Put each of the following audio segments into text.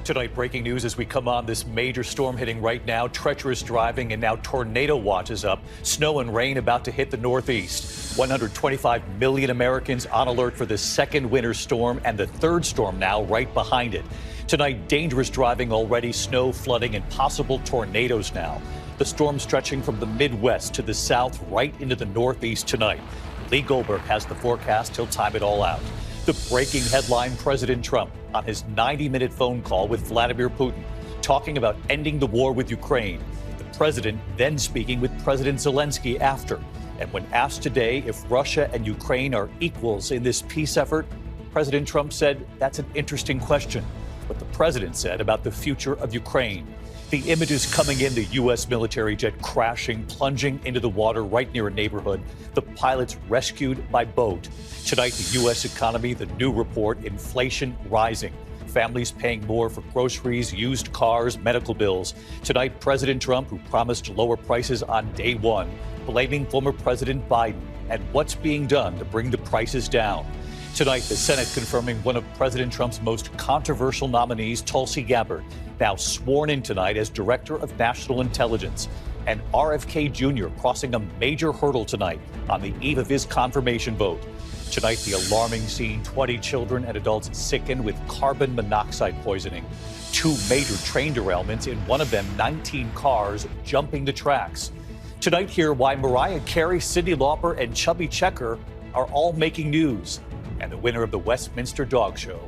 Tonight, breaking news as we come on this major storm hitting right now. Treacherous driving and now tornado watch is up. Snow and rain about to hit the Northeast. 125 million Americans on alert for the second winter storm and the third storm now right behind it. Tonight, dangerous driving already, snow, flooding, and possible tornadoes now. The storm stretching from the Midwest to the south right into the Northeast tonight. Lee Goldberg has the forecast. He'll time it all out. The breaking headline, President Trump on his 90-minute phone call with Vladimir Putin, talking about ending the war with Ukraine. The president then speaking with President Zelensky after. And when asked today if Russia and Ukraine are equals in this peace effort, President Trump said that's an interesting question. What the president said about the future of Ukraine. The images coming in, the U.S. military jet crashing, plunging into the water right near a neighborhood. The pilots rescued by boat. Tonight, the U.S. economy, the new report, inflation rising. Families paying more for groceries, used cars, medical bills. Tonight, President Trump, who promised lower prices on day one, blaming former President Biden and what's being done to bring the prices down. Tonight, the Senate confirming one of President Trump's most controversial nominees, Tulsi Gabbard, now sworn in tonight as Director of National Intelligence. And RFK Jr. crossing a major hurdle tonight on the eve of his confirmation vote. Tonight, the alarming scene, 20 children and adults sickened with carbon monoxide poisoning. 2 major train derailments, in one of them 19 cars jumping the tracks. Tonight, hear why Mariah Carey, Cyndi Lauper, and Chubby Checker are all making news. And the winner of the Westminster Dog Show,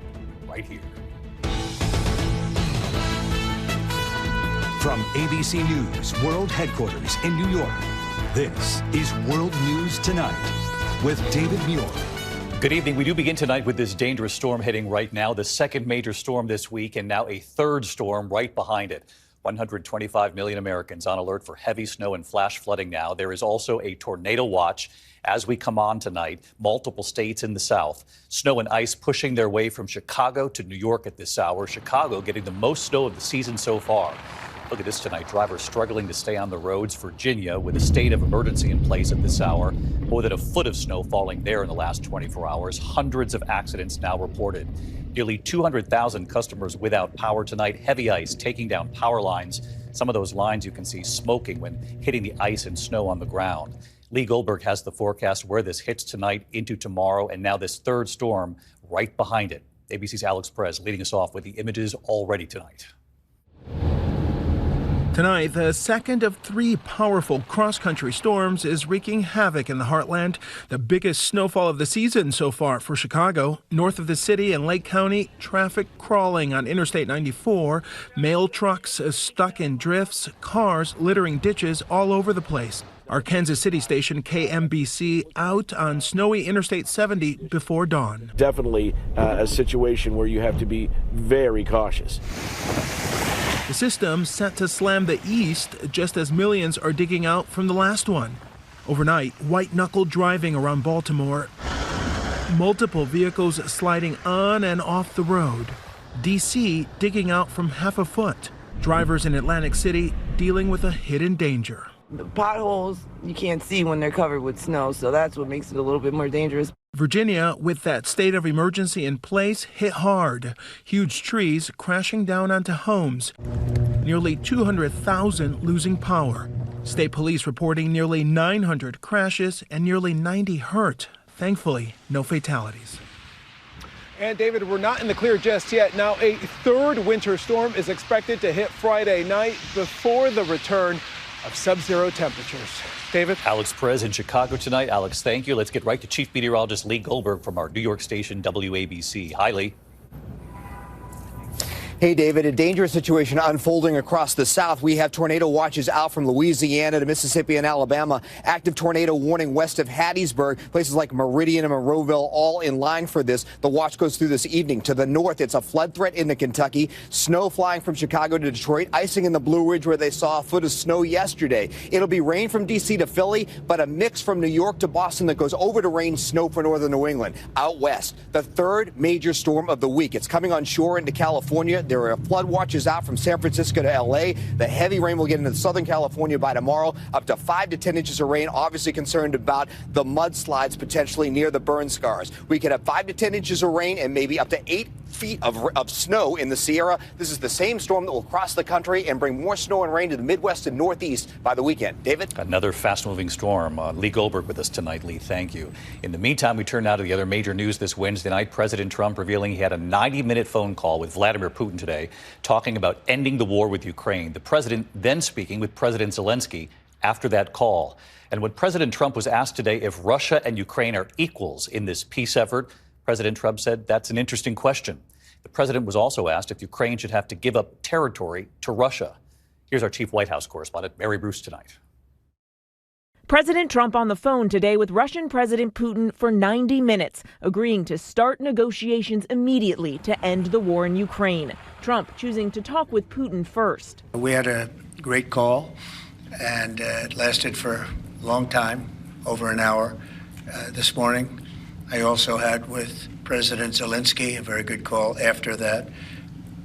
right here. From ABC News World Headquarters in New York, this is World News Tonight with David Muir. Good evening. We do begin tonight with this dangerous storm hitting right now, the second major storm this week, and now a third storm right behind it. 125 million Americans on alert for heavy snow and flash flooding now. There is also a tornado watch as we come on tonight. Multiple states in the south. Snow and ice pushing their way from Chicago to New York at this hour. Chicago getting the most snow of the season so far. Look at this tonight. Drivers struggling to stay on the roads. Virginia with a state of emergency in place at this hour. More than a foot of snow falling there in the last 24 hours. Hundreds of accidents now reported. Nearly 200,000 customers without power tonight. Heavy ice taking down power lines. Some of those lines you can see smoking when hitting the ice and snow on the ground. Lee Goldberg has the forecast where this hits tonight into tomorrow, and now this third storm right behind it. ABC's Alex Perez leading us off with the images already tonight. Tonight, the second of 3 powerful cross-country storms is wreaking havoc in the heartland. The biggest snowfall of the season so far for Chicago. North of the city and Lake County, traffic crawling on Interstate 94. Mail trucks stuck in drifts, cars littering ditches all over the place. Our Kansas City station, KMBC, out on snowy Interstate 70 before dawn. Definitely a situation where you have to be very cautious. The system set to slam the east just as millions are digging out from the last one. Overnight, white-knuckle driving around Baltimore. Multiple vehicles sliding on and off the road. D.C. digging out from half a foot. Drivers in Atlantic City dealing with a hidden danger. The potholes you can't see when they're covered with snow, so that's what makes it a little bit more dangerous. Virginia, with that state of emergency in place, hit hard. Huge trees crashing down onto homes. Nearly 200,000 losing power. State police reporting nearly 900 crashes and nearly 90 hurt. Thankfully, no fatalities. And David, we're not in the clear just yet. Now, a third winter storm is expected to hit Friday night before the return of sub-zero temperatures. David? Alex Perez in Chicago tonight. Alex, thank you. Let's get right to Chief Meteorologist Lee Goldberg from our New York station, WABC. Hi, Lee. Hey, David, a dangerous situation unfolding across the south. We have tornado watches out from Louisiana to Mississippi and Alabama. Active tornado warning west of Hattiesburg. Places like Meridian and Monroeville all in line for this. The watch goes through this evening. To the north, it's a flood threat into Kentucky. Snow flying from Chicago to Detroit. Icing in the Blue Ridge where they saw a foot of snow yesterday. It'll be rain from D.C. to Philly, but a mix from New York to Boston that goes over to rain snow for northern New England. Out west, the third major storm of the week. It's coming on shore into California. There are flood watches out from San Francisco to L.A. The heavy rain will get into Southern California by tomorrow, up to 5 to 10 inches of rain. Obviously concerned about the mudslides potentially near the burn scars. We could have 5 to 10 inches of rain and maybe up to 8 feet of snow in the Sierra. This is the same storm that will cross the country and bring more snow and rain to the Midwest and Northeast by the weekend. David? Another fast-moving storm. Lee Goldberg with us tonight. Lee, thank you. In the meantime, we turn now to the other major news this Wednesday night. President Trump revealing he had a 90-minute phone call with Vladimir Putin today, talking about ending the war with Ukraine. The president then speaking with President Zelensky after that call. And when President Trump was asked today if Russia and Ukraine are equals in this peace effort, President Trump said that's an interesting question. The president was also asked if Ukraine should have to give up territory to Russia. Here's our chief White House correspondent, Mary Bruce, tonight. President Trump on the phone today with Russian President Putin for 90 minutes, agreeing to start negotiations immediately to end the war in Ukraine. Trump choosing to talk with Putin first. We had a great call, and it lasted for a long time, over an hour this morning. I also had with President Zelensky a very good call after that.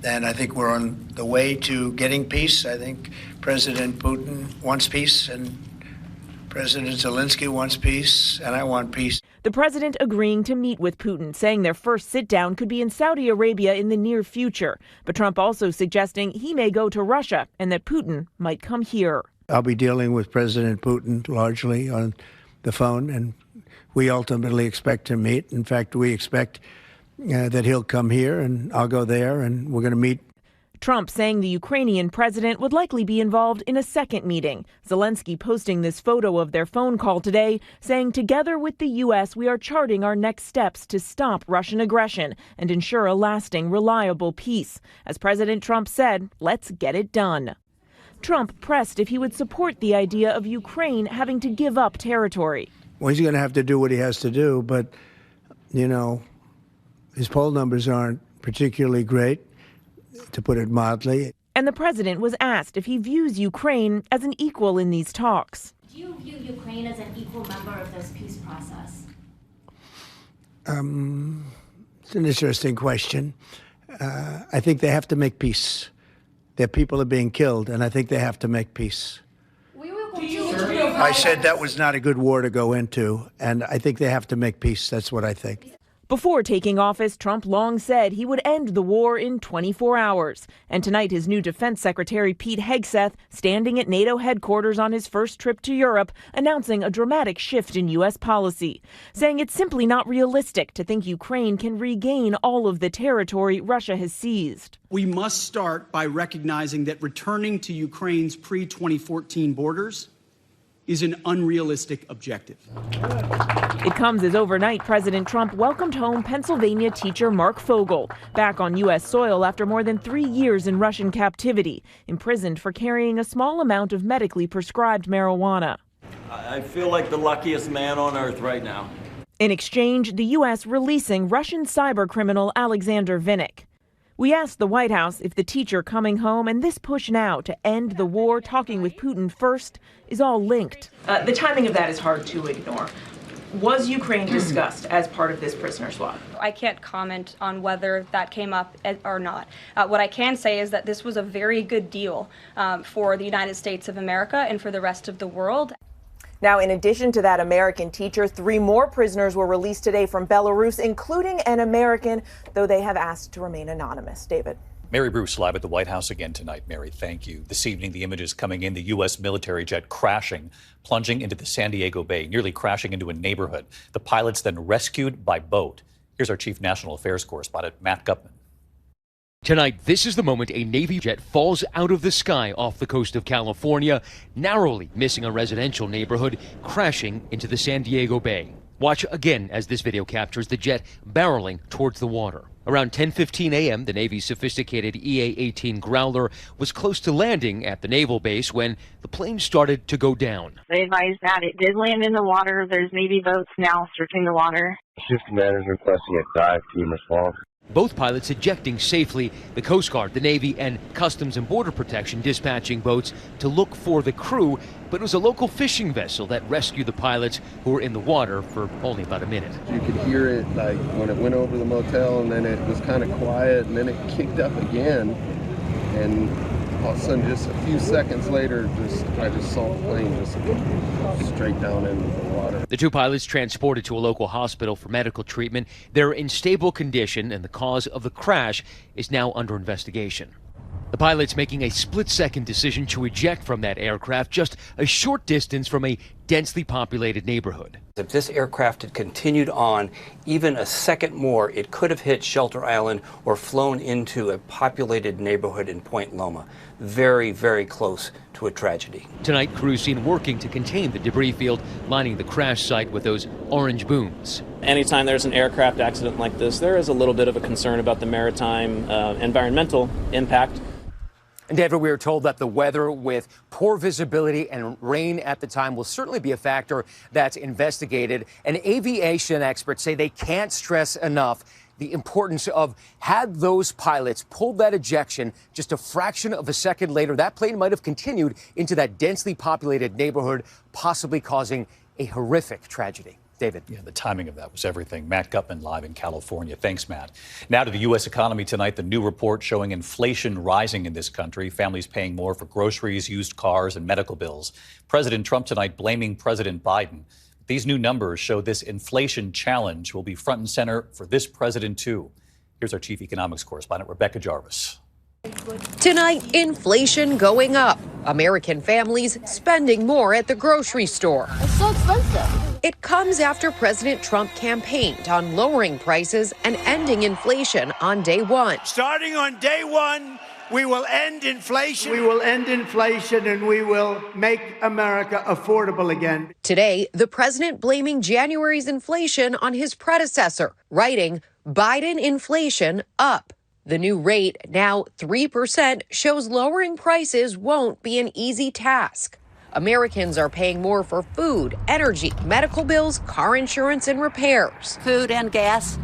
And I think we're on the way to getting peace. I think President Putin wants peace, and President Zelensky wants peace, and I want peace. The president agreeing to meet with Putin, saying their first sit-down could be in Saudi Arabia in the near future. But Trump also suggesting he may go to Russia and that Putin might come here. I'll be dealing with President Putin largely on the phone, and we ultimately expect to meet. In fact, we expect that he'll come here and I'll go there and we're going to meet. Trump saying the Ukrainian president would likely be involved in a second meeting. Zelensky posting this photo of their phone call today, saying together with the U.S. we are charting our next steps to stop Russian aggression and ensure a lasting, reliable peace. As President Trump said, let's get it done. Trump pressed if he would support the idea of Ukraine having to give up territory. Well, he's going to have to do what he has to do, but, you know, his poll numbers aren't particularly great, to put it mildly. And the president was asked if he views Ukraine as an equal in these talks. Do you view Ukraine as an equal member of this peace process? It's an interesting question. I think they have to make peace. Their people are being killed, and I think they have to make peace. I said that was not a good war to go into, and I think they have to make peace. That's what I think. Before taking office, Trump long said he would end the war in 24 hours. And tonight, his new Defense Secretary Pete Hegseth, standing at NATO headquarters on his first trip to Europe, announcing a dramatic shift in U.S. policy, saying it's simply not realistic to think Ukraine can regain all of the territory Russia has seized. We must start by recognizing that returning to Ukraine's pre-2014 borders is an unrealistic objective. It comes as overnight President Trump welcomed home Pennsylvania teacher Mark Fogel, back on U.S. soil after more than 3 years in Russian captivity, imprisoned for carrying a small amount of medically prescribed marijuana. I feel like the luckiest man on earth right now. In exchange, the U.S. releasing Russian cybercriminal Alexander Vinnik. We asked the White House if the teacher coming home and this push now to end the war, talking with Putin first, is all linked. The timing of that is hard to ignore. Was Ukraine discussed as part of this prisoner swap? I can't comment on whether that came up or not. What I can say is that this was a very good deal for the United States of America and for the rest of the world. Now, in addition to that American teacher, 3 more prisoners were released today from Belarus, including an American, though they have asked to remain anonymous. David. Mary Bruce live at the White House again tonight. Mary, thank you. This evening, the images coming in, the U.S. military jet crashing, plunging into the San Diego Bay, nearly crashing into a neighborhood. The pilots then rescued by boat. Here's our chief national affairs correspondent, Matt Gupman. Tonight, this is the moment a Navy jet falls out of the sky off the coast of California, narrowly missing a residential neighborhood, crashing into the San Diego Bay. Watch again as this video captures the jet barreling towards the water. Around 10:15 a.m., the Navy's sophisticated EA-18 Growler was close to landing at the naval base when the plane started to go down. They advised that it did land in the water. There's Navy boats now searching the water. Shift commander is requesting a dive team response. Both pilots ejecting safely, the Coast Guard, the Navy, and Customs and Border Protection dispatching boats to look for the crew, but it was a local fishing vessel that rescued the pilots who were in the water for only about a minute. You could hear it like when it went over the motel, and then it was kind of quiet, and then it kicked up again, and All of a sudden, just a few seconds later, I just saw the plane just go straight down into the water. The two pilots transported to a local hospital for medical treatment. They're in stable condition, and the cause of the crash is now under investigation. The pilot's making a split-second decision to eject from that aircraft just a short distance from a densely populated neighborhood. If this aircraft had continued on even a second more, it could have hit Shelter Island or flown into a populated neighborhood in Point Loma. Very, very close to a tragedy. Tonight, crews seen working to contain the debris field lining the crash site with those orange booms. Anytime there's an aircraft accident like this, there is a little bit of a concern about the maritime environmental impact. And David, we were told that the weather with poor visibility and rain at the time will certainly be a factor that's investigated. And aviation experts say they can't stress enough the importance of, had those pilots pulled that ejection just a fraction of a second later, that plane might have continued into that densely populated neighborhood, possibly causing a horrific tragedy. David. Yeah, the timing of that was everything. Matt Gutman live in California. Thanks, Matt. Now to the U.S. economy tonight. The new report showing inflation rising in this country. Families paying more for groceries, used cars, and medical bills. President Trump tonight blaming President Biden. These new numbers show this inflation challenge will be front and center for this president, too. Here's our chief economics correspondent, Rebecca Jarvis. Tonight, inflation going up. American families spending more at the grocery store. It's so expensive. It comes after President Trump campaigned on lowering prices and ending inflation on day one. Starting on day one, we will end inflation. We will end inflation and we will make America affordable again. Today, the president blaming January's inflation on his predecessor, writing, Biden inflation up. The new rate, now 3%, shows lowering prices won't be an easy task. Americans are paying more for food, energy, medical bills, car insurance, and repairs. Food and gas,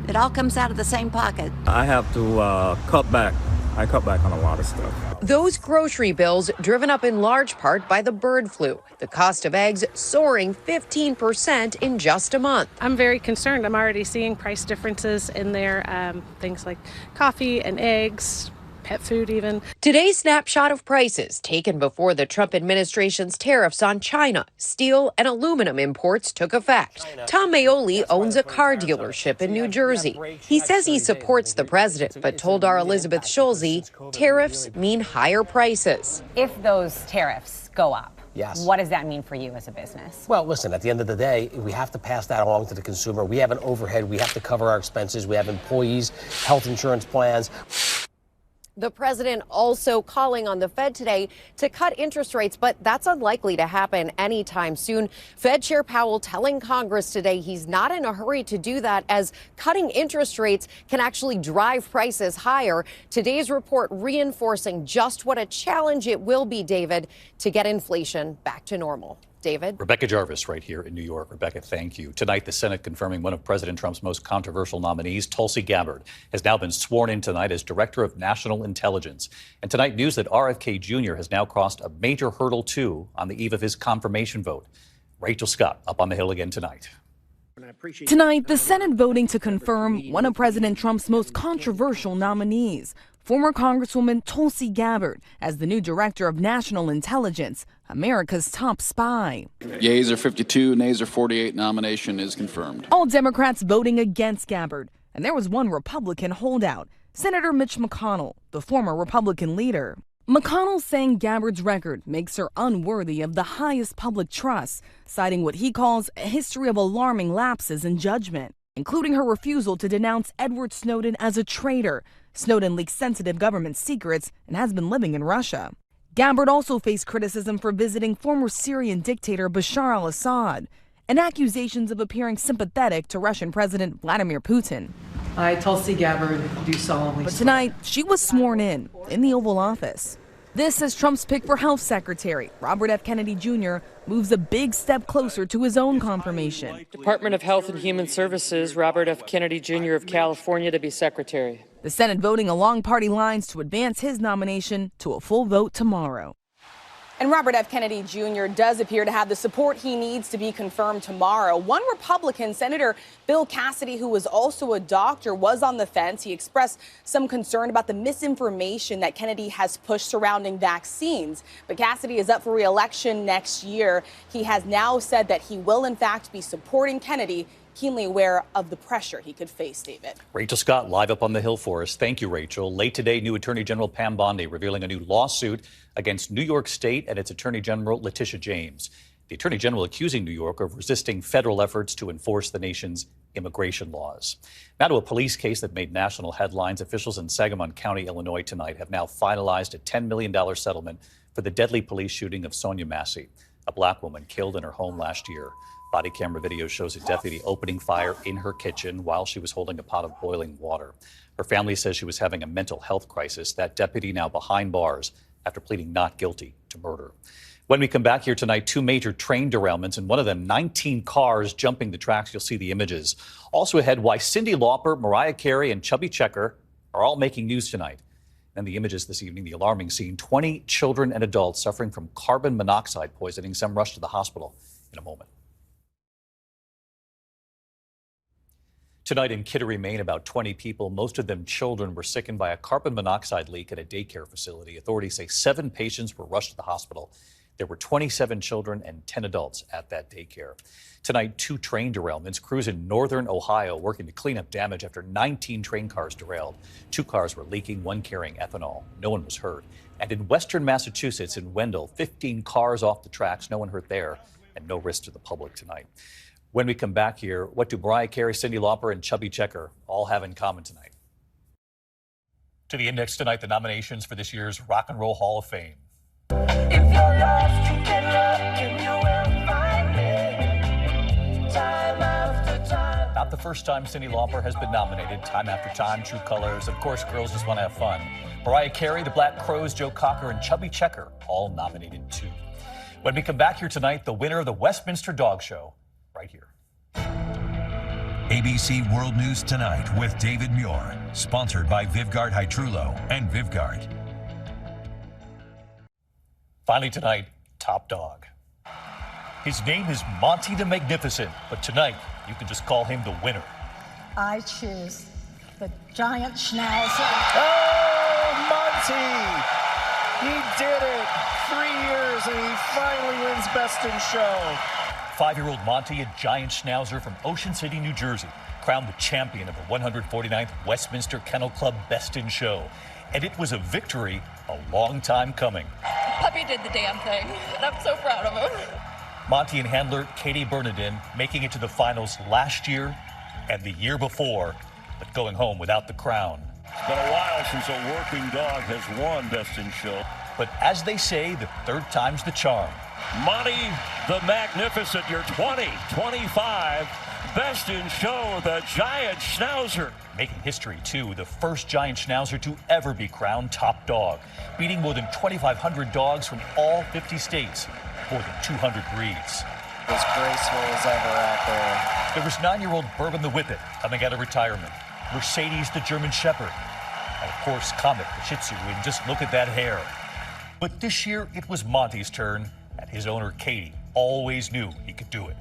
it all comes out of the same pocket. I have to cut back. I cut back on a lot of stuff. Those grocery bills driven up in large part by the bird flu. The cost of eggs soaring 15% in just a month. I'm very concerned. I'm already seeing price differences in there, things like coffee and eggs, pet food even. Today's snapshot of prices taken before the Trump administration's tariffs on China, steel, and aluminum imports took effect. Tom Maioli owns a car dealership in New Jersey. He says he supports the president, but told our Elizabeth Schulze tariffs mean higher prices. If those tariffs go up, yes, what does that mean for you as a business? Well, listen, at the end of the day, we have to pass that along to the consumer. We have an overhead. We have to cover our expenses. We have employees, health insurance plans. The president also calling on the Fed today to cut interest rates, but that's unlikely to happen anytime soon. Fed Chair Powell telling Congress today he's not in a hurry to do that, as cutting interest rates can actually drive prices higher. Today's report reinforcing just what a challenge it will be, David, to get inflation back to normal. David? Rebecca Jarvis right here in New York. Rebecca, thank you. Tonight, the Senate confirming one of President Trump's most controversial nominees, Tulsi Gabbard, has now been sworn in tonight as Director of National Intelligence. And tonight, news that RFK Jr. has now crossed a major hurdle, too, on the eve of his confirmation vote. Rachel Scott up on the Hill again tonight. Tonight, the Senate voting to confirm one of President Trump's most controversial nominees, former Congresswoman Tulsi Gabbard, as the new Director of National Intelligence, America's top spy. Yeas are 52, nays are 48. Nomination is confirmed. All Democrats voting against Gabbard, and there was one Republican holdout, Senator Mitch McConnell, the former Republican leader. McConnell saying Gabbard's record makes her unworthy of the highest public trust, citing what he calls a history of alarming lapses in judgment, including her refusal to denounce Edward Snowden as a traitor. Snowden leaked sensitive government secrets and has been living in Russia. Gabbard also faced criticism for visiting former Syrian dictator Bashar al-Assad and accusations of appearing sympathetic to Russian President Vladimir Putin. I, Tulsi Gabbard, do solemnly But tonight, she was sworn in the Oval Office. This, as Trump's pick for Health Secretary, Robert F. Kennedy Jr., moves a big step closer to his own confirmation. Department of Health and Human Services, Robert F. Kennedy Jr. of California to be secretary. The Senate voting along party lines to advance his nomination to a full vote tomorrow. And Robert F. Kennedy Jr. does appear to have the support he needs to be confirmed tomorrow. One Republican, Senator Bill Cassidy, who was also a doctor, was on the fence. He expressed some concern about the misinformation that Kennedy has pushed surrounding vaccines. But Cassidy is up for re-election next year. He has now said that he will, in fact, be supporting Kennedy, keenly aware of the pressure he could face, David. Rachel Scott live up on the Hill for us. Thank you, Rachel. Late today, new Attorney General Pam Bondi revealing a new lawsuit against New York State and its Attorney General Letitia James. The Attorney General accusing New York of resisting federal efforts to enforce the nation's immigration laws. Now to a police case that made national headlines. Officials in Sangamon County, Illinois tonight have now finalized a $10 million settlement for the deadly police shooting of Sonia Massey, a black woman killed in her home last year. Body camera video shows a deputy opening fire in her kitchen while she was holding a pot of boiling water. Her family says she was having a mental health crisis. That deputy now behind bars after pleading not guilty to murder. When we come back here tonight, two major train derailments, and one of them 19 cars jumping the tracks. You'll see the images. Also ahead, why Cyndi Lauper, Mariah Carey, and Chubby Checker are all making news tonight. And the images this evening, the alarming scene, 20 children and adults suffering from carbon monoxide poisoning, some rushed to the hospital in a moment. Tonight in Kittery, Maine, about 20 people, most of them children, were sickened by a carbon monoxide leak at a daycare facility. Authorities say 7 patients were rushed to the hospital. There were 27 children and 10 adults at that daycare. Tonight, 2 train derailments. Crews in northern Ohio working to clean up damage after 19 train cars derailed. 2 cars were leaking, 1 carrying ethanol. No one was hurt. And in western Massachusetts, in Wendell, 15 cars off the tracks. No one hurt there, and no risk to the public tonight. When we come back here, what do Mariah Carey, Cyndi Lauper, and Chubby Checker all have in common tonight? To the index tonight, the nominations for this year's Rock and Roll Hall of Fame. If you're lost, you can look and you will find me. Time after time. Not the first time Cyndi Lauper has been nominated. Time after time, True Colors. Of course, Girls Just Want to Have Fun. Mariah Carey, The Black Crowes, Joe Cocker, and Chubby Checker all nominated too. When we come back here tonight, the winner of the Westminster Dog Show, right here. ABC World News Tonight with David Muir, sponsored by Vivgard Hytrulo and Vivgard. Finally tonight, Top Dog. His name is Monty the Magnificent, but tonight you can just call him the winner. I choose the giant schnauzer. Oh, Monty! He did it! 3 years and he finally wins Best in Show. 5-year-old Monty, a giant schnauzer from Ocean City, New Jersey, crowned the champion of the 149th Westminster Kennel Club Best in Show. And it was a victory a long time coming. Puppy did the damn thing, and I'm so proud of him. Monty and handler Katie Bernardin making it to the finals last year and the year before, but going home without the crown. It's been a while since a working dog has won Best in Show. But as they say, the third time's the charm. Monty the Magnificent, your 2025 Best in Show, the Giant Schnauzer. Making history, too, the first giant schnauzer to ever be crowned top dog, beating more than 2,500 dogs from all 50 states, more than 200 breeds. As graceful as ever out there. There was 9-year-old Bourbon the Whippet coming out of retirement, Mercedes the German Shepherd, and of course Comet the Shih Tzu, and just look at that hair. But this year it was Monty's turn, and his owner Katie always knew he could do it.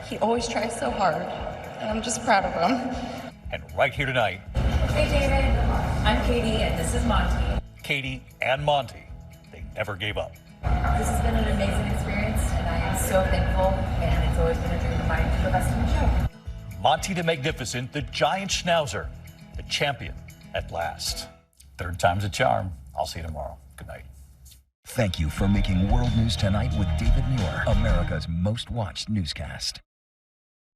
He always tries so hard, and I'm just proud of him. And right here tonight. Hey David, I'm Katie, and this is Monty. Katie and Monty, they never gave up. This has been an amazing experience, and I am so thankful, and it's always been a dream of mine to be the best in the show. Monty the Magnificent, the giant schnauzer, the champion at last. Third time's a charm. I'll see you tomorrow. Good night. Thank you for making World News Tonight with David Muir, America's most watched newscast.